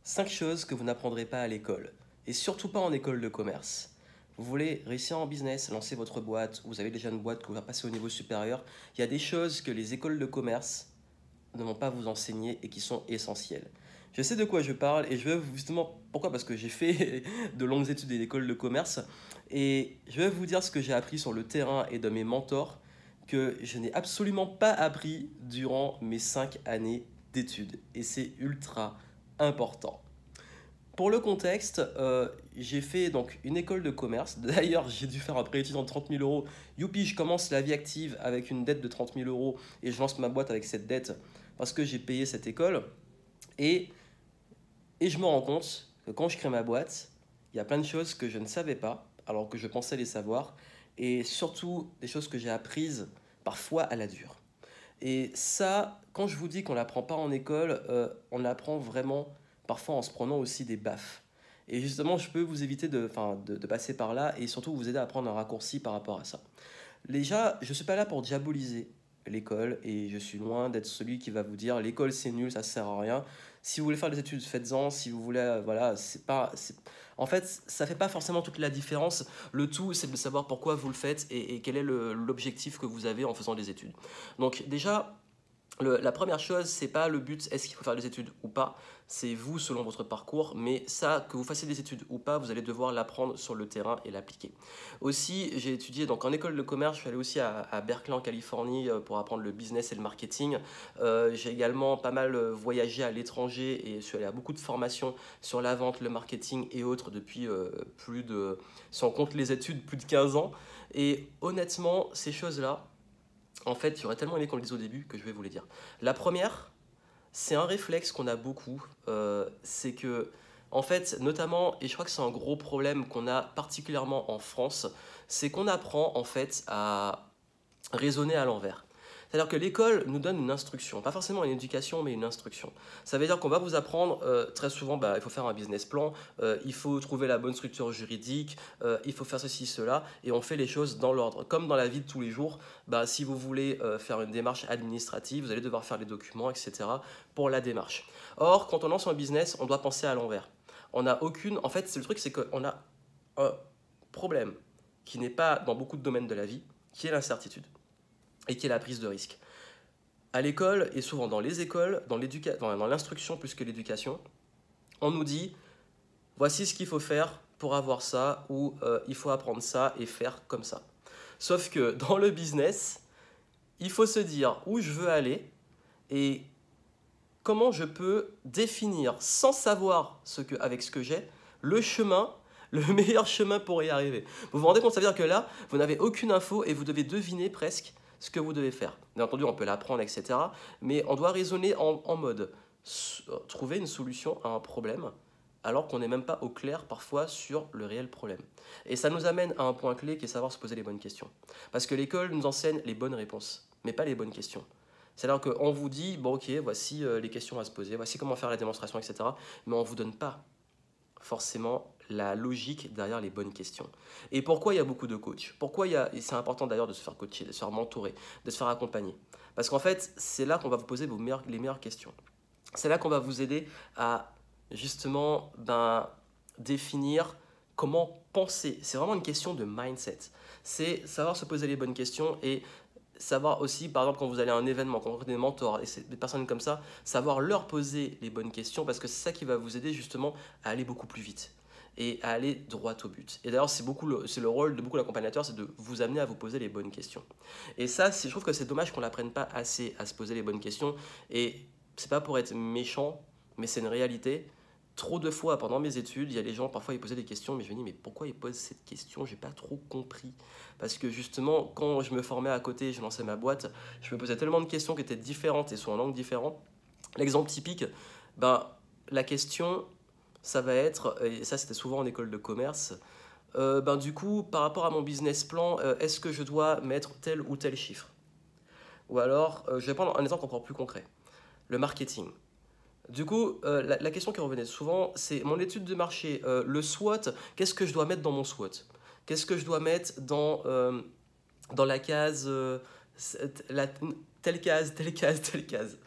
5 choses que vous n'apprendrez pas à l'école, et surtout pas en école de commerce. Vous voulez réussir en business, lancer votre boîte, vous avez déjà une boîte que vous voulez passer au niveau supérieur, il y a des choses que les écoles de commerce ne vont pas vous enseigner et qui sont essentielles. Je sais de quoi je parle et je vais justement, pourquoi? Parce que j'ai fait de longues études à l'école de commerce et je vais vous dire ce que j'ai appris sur le terrain et de mes mentors que je n'ai absolument pas appris durant mes 5 années d'études et c'est ultra important. Pour le contexte, j'ai fait donc une école de commerce. D'ailleurs, j'ai dû faire un préétudiant de 30 000 euros. Youpi, je commence la vie active avec une dette de 30 000 euros et je lance ma boîte avec cette dette parce que j'ai payé cette école. Et, et je me rends compte que quand je crée ma boîte, il y a plein de choses que je ne savais pas alors que je pensais les savoir. Et surtout des choses que j'ai apprises parfois à la dure. Et ça, quand je vous dis qu'on l'apprend pas en école, on l'apprend vraiment parfois en se prenant aussi des baffes. Et justement, je peux vous éviter de passer par là et surtout vous aider à prendre un raccourci par rapport à ça. Déjà, je ne suis pas là pour diaboliser l'école et je suis loin d'être celui qui va vous dire l'école c'est nul, ça sert à rien. Si vous voulez faire des études, faites-en. Si vous voulez, voilà, c'est pas. En fait, ça fait pas forcément toute la différence. Le tout, c'est de savoir pourquoi vous le faites et quel est l'objectif que vous avez en faisant des études. Donc déjà, la première chose, c'est pas le but, est-ce qu'il faut faire des études ou pas, c'est vous selon votre parcours, mais ça, que vous fassiez des études ou pas, vous allez devoir l'apprendre sur le terrain et l'appliquer. Aussi, j'ai étudié donc en école de commerce, je suis allé aussi à Berkeley en Californie pour apprendre le business et le marketing. J'ai également pas mal voyagé à l'étranger et je suis allé à beaucoup de formations sur la vente, le marketing et autres depuis plus de, si on compte les études, plus de 15 ans. Et honnêtement, ces choses-là, en fait, j'aurais tellement aimé qu'on le dise au début que je vais vous les dire. La première, c'est un réflexe qu'on a beaucoup. C'est que, en fait, notamment, et je crois que c'est un gros problème qu'on a particulièrement en France, c'est qu'on apprend en fait à raisonner à l'envers. C'est-à-dire que l'école nous donne une instruction, pas forcément une éducation, mais une instruction. Ça veut dire qu'on va vous apprendre très souvent, il faut faire un business plan, il faut trouver la bonne structure juridique, il faut faire ceci, cela, et on fait les choses dans l'ordre. Comme dans la vie de tous les jours, si vous voulez faire une démarche administrative, vous allez devoir faire les documents, etc. pour la démarche. Or, quand on lance un business, on doit penser à l'envers. On n'a aucune... En fait, le truc, c'est qu'on a un problème qui n'est pas dans beaucoup de domaines de la vie, qui est l'incertitude et qui est la prise de risque. À l'école, et souvent dans les écoles, dans l'instruction plus que l'éducation, on nous dit voici ce qu'il faut faire pour avoir ça, ou il faut apprendre ça et faire comme ça. Sauf que dans le business, il faut se dire où je veux aller et comment je peux définir, sans savoir avec ce que j'ai, le chemin, le meilleur chemin pour y arriver. Vous vous rendez compte, ça veut dire que là, vous n'avez aucune info et vous devez deviner presque ce que vous devez faire. Bien entendu, on peut l'apprendre, etc. Mais on doit raisonner en mode trouver une solution à un problème alors qu'on n'est même pas au clair parfois sur le réel problème. Et ça nous amène à un point clé qui est savoir se poser les bonnes questions. Parce que l'école nous enseigne les bonnes réponses, mais pas les bonnes questions. C'est-à-dire qu'on vous dit, bon ok, voici les questions à se poser, voici comment faire la démonstration, etc. Mais on ne vous donne pas forcément la logique derrière les bonnes questions. Et pourquoi il y a beaucoup de coachs? Pourquoi c'est important d'ailleurs de se faire coacher, de se faire mentorer, de se faire accompagner? Parce qu'en fait, c'est là qu'on va vous poser les meilleures questions. C'est là qu'on va vous aider à justement définir comment penser. C'est vraiment une question de mindset. C'est savoir se poser les bonnes questions et savoir aussi, par exemple, quand vous allez à un événement, quand vous avez des mentors et des personnes comme ça, savoir leur poser les bonnes questions parce que c'est ça qui va vous aider justement à aller beaucoup plus vite et à aller droit au but. Et d'ailleurs, c'est le rôle de beaucoup d'accompagnateurs, c'est de vous amener à vous poser les bonnes questions. Et ça, je trouve que c'est dommage qu'on n'apprenne pas assez à se poser les bonnes questions. Et c'est pas pour être méchant, mais c'est une réalité. Trop de fois pendant mes études, il y a des gens, parfois ils posaient des questions, mais je me dis, mais pourquoi ils posent cette question? J'ai pas trop compris. Parce que justement, quand je me formais à côté, je lançais ma boîte, je me posais tellement de questions qui étaient différentes et sous un angle différent. L'exemple typique, la question, ça va être, et ça c'était souvent en école de commerce, du coup, par rapport à mon business plan, est-ce que je dois mettre tel ou tel chiffre? Ou alors, je vais prendre un exemple encore plus concret, le marketing. Du coup, la question qui revenait souvent, c'est mon étude de marché, le SWOT, qu'est-ce que je dois mettre dans mon SWOT? Qu'est-ce que je dois mettre dans la case, telle case, telle case, telle case?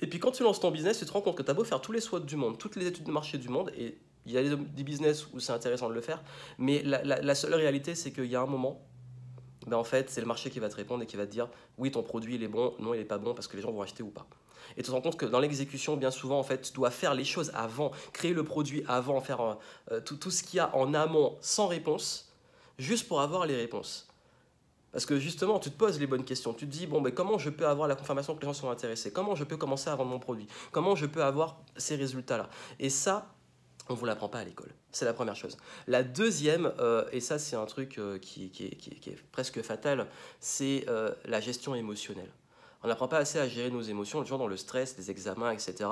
Et puis quand tu lances ton business, tu te rends compte que tu as beau faire tous les SWOT du monde, toutes les études de marché du monde, et il y a des business où c'est intéressant de le faire, mais la seule réalité, c'est qu'il y a un moment, ben en fait, c'est le marché qui va te répondre et qui va te dire oui, ton produit il est bon, non, il est pas bon parce que les gens vont acheter ou pas. Et tu te rends compte que dans l'exécution, bien souvent, en fait, tu dois faire les choses avant, créer le produit avant, faire tout ce qu'il y a en amont sans réponse, juste pour avoir les réponses. Parce que justement, tu te poses les bonnes questions. Tu te dis, bon, ben, comment je peux avoir la confirmation que les gens sont intéressés? Comment je peux commencer à vendre mon produit? Comment je peux avoir ces résultats-là? Et ça, on ne vous l'apprend pas à l'école. C'est la première chose. La deuxième, et ça c'est un truc qui est presque fatal, c'est la gestion émotionnelle. On n'apprend pas assez à gérer nos émotions, toujours dans le stress, les examens, etc.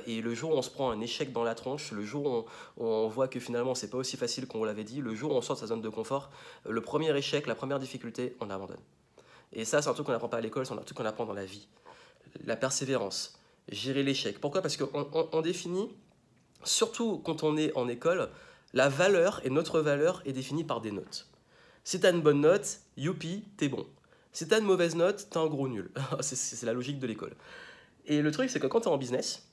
Et le jour où on se prend un échec dans la tronche, le jour où on voit que finalement c'est pas aussi facile qu'on l'avait dit, le jour où on sort de sa zone de confort, le premier échec, la première difficulté, on abandonne. Et ça c'est un truc qu'on n'apprend pas à l'école, c'est un truc qu'on apprend dans la vie. La persévérance, gérer l'échec. Pourquoi? Parce qu'on définit, surtout quand on est en école, la valeur et notre valeur est définie par des notes. Si tu as une bonne note, youpi, t'es bon. Si tu as une mauvaise note, t'es un gros nul. C'est la logique de l'école. Et le truc, c'est que quand tu es en business,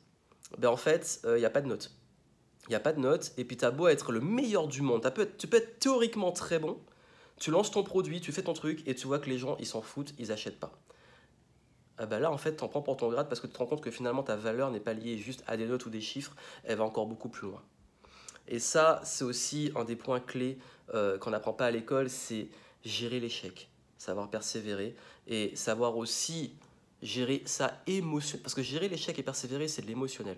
ben en fait, il n'y a pas de note. Il n'y a pas de note, et puis tu as beau être le meilleur du monde, tu peux être théoriquement très bon, tu lances ton produit, tu fais ton truc, et tu vois que les gens, ils s'en foutent, ils n'achètent pas. Ah bah là, en fait, t'en prends pour ton grade parce que tu te rends compte que finalement, ta valeur n'est pas liée juste à des notes ou des chiffres, elle va encore beaucoup plus loin. Et ça, c'est aussi un des points clés qu'on n'apprend pas à l'école, c'est gérer l'échec, savoir persévérer et savoir aussi gérer sa émotion. Parce que gérer l'échec et persévérer, c'est de l'émotionnel.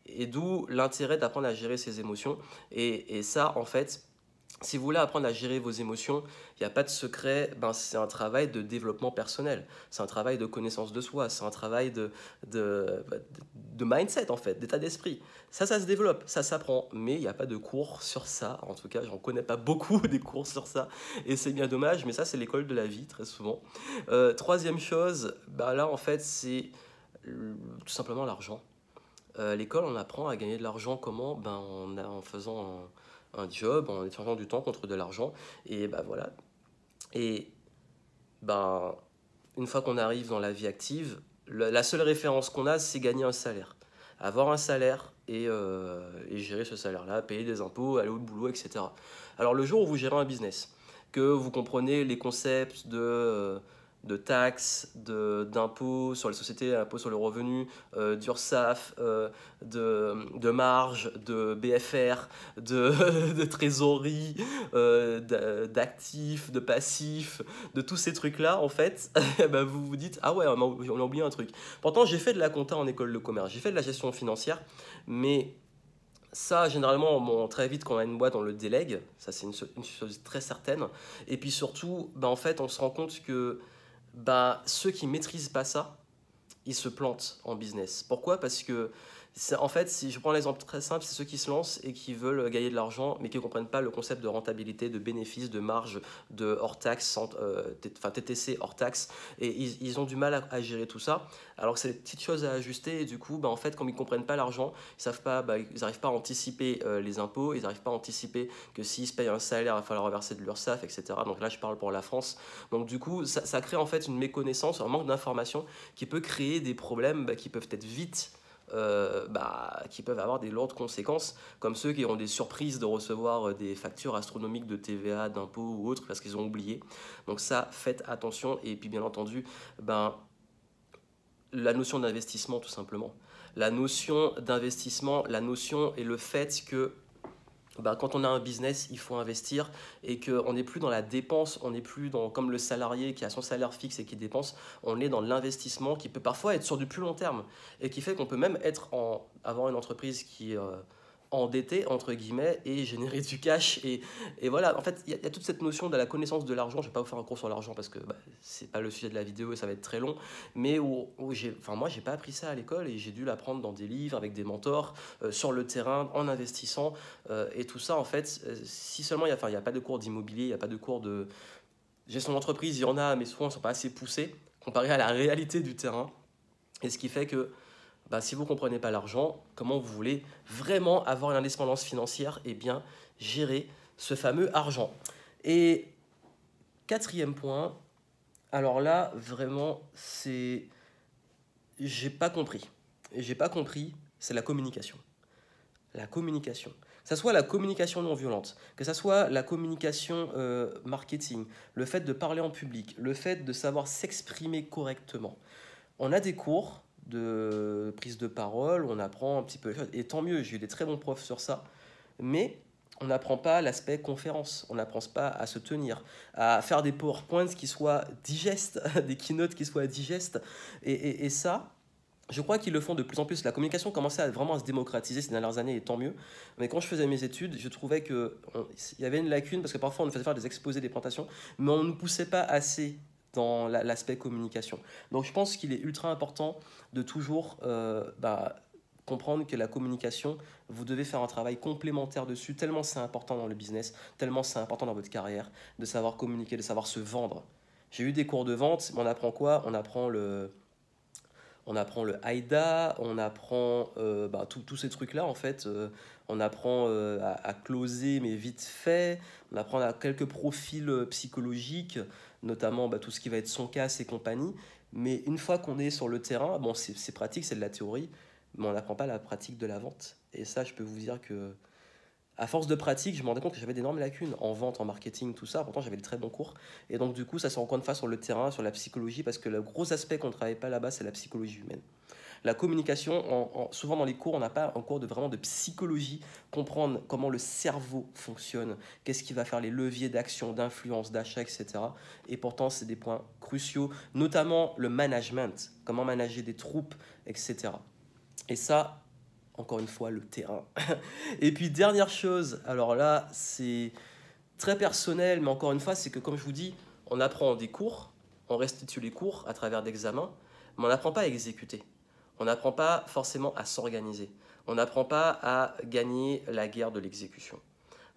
Et d'où l'intérêt d'apprendre à gérer ses émotions. Et ça, en fait, si vous voulez apprendre à gérer vos émotions, il n'y a pas de secret, ben c'est un travail de développement personnel, c'est un travail de connaissance de soi, c'est un travail de mindset en fait, d'état d'esprit. Ça se développe, ça s'apprend, mais il n'y a pas de cours sur ça, en tout cas j'en connais pas beaucoup des cours sur ça, et c'est bien dommage, mais ça c'est l'école de la vie très souvent. Troisième chose, ben là en fait c'est tout simplement l'argent. L'école, on apprend à gagner de l'argent comment? Ben, en faisant un job, en échangeant du temps contre de l'argent. Et ben voilà. Et ben, une fois qu'on arrive dans la vie active, la seule référence qu'on a, c'est gagner un salaire. Avoir un salaire et gérer ce salaire-là, payer des impôts, aller au boulot, etc. Alors le jour où vous gérez un business, que vous comprenez les concepts de taxes, d'impôts sur les sociétés, impôts sur le revenu, d'URSSAF, de marge, de BFR, de trésorerie, d'actifs, de passifs, de tous ces trucs-là, en fait, bah, vous vous dites, ah ouais, on a oublié un truc. Pourtant, j'ai fait de la compta en école de commerce, j'ai fait de la gestion financière, mais ça, généralement, bon, très vite, quand on a une boîte, on le délègue. Ça, c'est une chose très certaine. Et puis surtout, bah, en fait, on se rend compte que bah, ceux qui maîtrisent pas ça, ils se plantent en business. Pourquoi? Parce que, en fait, si je prends l'exemple très simple, c'est ceux qui se lancent et qui veulent gagner de l'argent, mais qui ne comprennent pas le concept de rentabilité, de bénéfice, de marge, de hors taxe, enfin TTC hors taxe, et ils ont du mal à gérer tout ça. Alors que c'est des petites choses à ajuster, et du coup, bah, en fait, comme ils ne comprennent pas l'argent, ils savent pas, bah, ils n'arrivent pas à anticiper les impôts, ils n'arrivent pas à anticiper que s'ils se payent un salaire, il va falloir reverser de l'URSSAF, etc. Donc là, je parle pour la France. Donc du coup, ça crée en fait une méconnaissance, un manque d'information qui peut créer des problèmes bah, qui peuvent être vite qui peuvent avoir des lourdes conséquences, comme ceux qui auront des surprises de recevoir des factures astronomiques de TVA, d'impôts ou autres parce qu'ils ont oublié. Donc ça, faites attention. Et puis bien entendu, ben, la notion d'investissement tout simplement. La notion d'investissement, la notion et le fait que bah, quand on a un business, il faut investir et qu'on n'est plus dans la dépense, on n'est plus dans, comme le salarié qui a son salaire fixe et qui dépense, on est dans l'investissement qui peut parfois être sur du plus long terme et qui fait qu'on peut même avoir une entreprise qui est endettée, entre guillemets, et générer du cash. Et voilà, en fait, il y a toute cette notion de la connaissance de l'argent. Je ne vais pas vous faire un cours sur l'argent parce que bah, ce n'est pas le sujet de la vidéo et ça va être très long, mais moi, je n'ai pas appris ça à l'école et j'ai dû l'apprendre dans des livres, avec des mentors, sur le terrain, en investissant. Et tout ça, en fait, si seulement il n'y a pas de cours d'immobilier, il n'y a pas de cours de gestion d'entreprise, il y en a, mais souvent ils ne sont pas assez poussés comparé à la réalité du terrain. Et ce qui fait que bah, si vous ne comprenez pas l'argent, comment vous voulez vraiment avoir une indépendance financière et bien gérer ce fameux argent. Et quatrième point, alors là, vraiment, j'ai pas compris. Et j'ai pas compris, c'est la communication. La communication. Que ça soit la communication non violente, que ça soit la communication marketing, le fait de parler en public, le fait de savoir s'exprimer correctement. On a des cours de prise de parole, on apprend un petit peu les choses, et tant mieux, j'ai eu des très bons profs sur ça, mais on n'apprend pas l'aspect conférence, on n'apprend pas à se tenir, à faire des PowerPoints qui soient digestes, des keynotes qui soient digestes, et ça, je crois qu'ils le font de plus en plus. La communication commençait vraiment à se démocratiser ces dernières années, et tant mieux. Mais quand je faisais mes études, je trouvais qu'il y avait une lacune, parce que parfois on nous faisait faire des exposés, des présentations, mais on ne nous poussait pas assez dans l'aspect communication. Donc je pense qu'il est ultra important de toujours comprendre que la communication, vous devez faire un travail complémentaire dessus, tellement c'est important dans le business, tellement c'est important dans votre carrière, de savoir communiquer, de savoir se vendre. J'ai eu des cours de vente, mais on apprend quoi? On apprend le AIDA, on apprend tous ces trucs-là en fait. On apprend à closer mais vite fait. On apprend à quelques profils psychologiques, notamment tout ce qui va être son casse et compagnie. Mais une fois qu'on est sur le terrain, bon, c'est pratique, c'est de la théorie, mais on n'apprend pas la pratique de la vente. Et ça, je peux vous dire que à force de pratique, je me rendais compte que j'avais d'énormes lacunes en vente, en marketing, tout ça. Pourtant, j'avais de très bons cours. Et donc, du coup, ça se rend compte sur le terrain, sur la psychologie, parce que le gros aspect qu'on ne travaille pas là-bas, c'est la psychologie humaine. La communication, souvent dans les cours, on n'a pas un cours vraiment de psychologie, comprendre comment le cerveau fonctionne, qu'est-ce qui va faire les leviers d'action, d'influence, d'achat, etc. Et pourtant, c'est des points cruciaux, notamment le management, comment manager des troupes, etc. Et ça, encore une fois, le terrain. Et puis, dernière chose, alors là, c'est très personnel, mais encore une fois, c'est que comme je vous dis, on apprend des cours, on restitue les cours à travers d'examens, mais on n'apprend pas à exécuter. On n'apprend pas forcément à s'organiser. On n'apprend pas à gagner la guerre de l'exécution.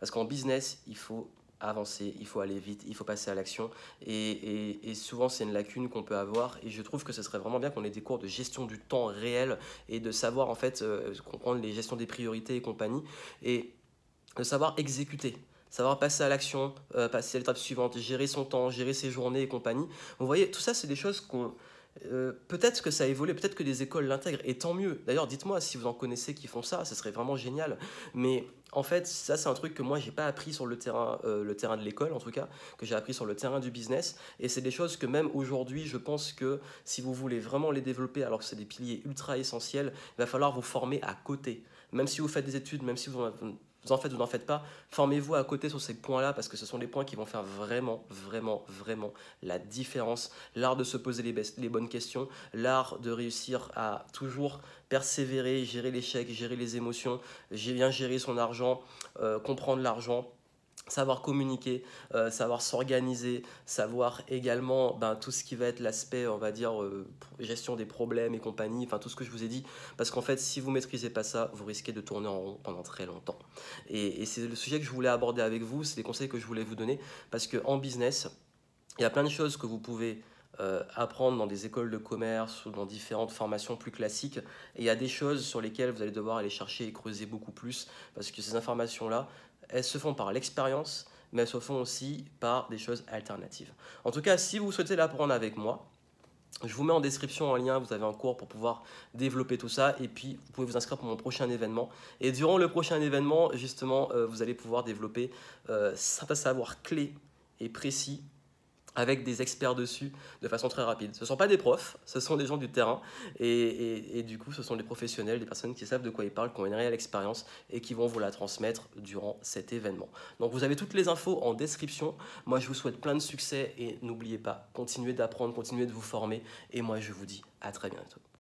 Parce qu'en business, il faut avancer, il faut aller vite, il faut passer à l'action. Et souvent, c'est une lacune qu'on peut avoir. Et je trouve que ce serait vraiment bien qu'on ait des cours de gestion du temps réel et de savoir en fait comprendre les gestions des priorités et compagnie. Et de savoir exécuter. Savoir passer à l'action, passer à l'étape suivante, gérer son temps, gérer ses journées et compagnie. Vous voyez, tout ça, c'est des choses qu'on peut-être que ça a évolué, peut-être que des écoles l'intègrent, et tant mieux. D'ailleurs, dites-moi si vous en connaissez qui font ça, ce serait vraiment génial. Mais en fait, ça, c'est un truc que moi, j'ai pas appris sur le terrain de l'école, en tout cas, que j'ai appris sur le terrain du business. Et c'est des choses que même aujourd'hui, je pense que si vous voulez vraiment les développer, alors que c'est des piliers ultra essentiels, il va falloir vous former à côté. Même si vous faites des études, même si vous en faites ou n'en faites pas, formez-vous à côté sur ces points-là parce que ce sont les points qui vont faire vraiment, vraiment, vraiment la différence. L'art de se poser les bonnes questions, l'art de réussir à toujours persévérer, gérer l'échec, gérer les émotions, bien gérer son argent, comprendre l'argent. Savoir communiquer, savoir s'organiser, savoir également tout ce qui va être l'aspect, on va dire, gestion des problèmes et compagnie, enfin tout ce que je vous ai dit. Parce qu'en fait, si vous ne maîtrisez pas ça, vous risquez de tourner en rond pendant très longtemps. Et c'est le sujet que je voulais aborder avec vous, c'est les conseils que je voulais vous donner. Parce qu'en business, il y a plein de choses que vous pouvez apprendre dans des écoles de commerce ou dans différentes formations plus classiques. Et il y a des choses sur lesquelles vous allez devoir aller chercher et creuser beaucoup plus. Parce que ces informations-là, elles se font par l'expérience, mais elles se font aussi par des choses alternatives. En tout cas, si vous souhaitez l'apprendre avec moi, je vous mets en description en lien, vous avez un cours pour pouvoir développer tout ça. Et puis, vous pouvez vous inscrire pour mon prochain événement. Et durant le prochain événement, justement, vous allez pouvoir développer certains savoirs clés et précis avec des experts dessus de façon très rapide. Ce ne sont pas des profs, ce sont des gens du terrain et du coup ce sont des professionnels, des personnes qui savent de quoi ils parlent, qui ont une réelle expérience et qui vont vous la transmettre durant cet événement. Donc vous avez toutes les infos en description. Moi je vous souhaite plein de succès et n'oubliez pas, continuez d'apprendre, continuez de vous former et moi je vous dis à très bientôt.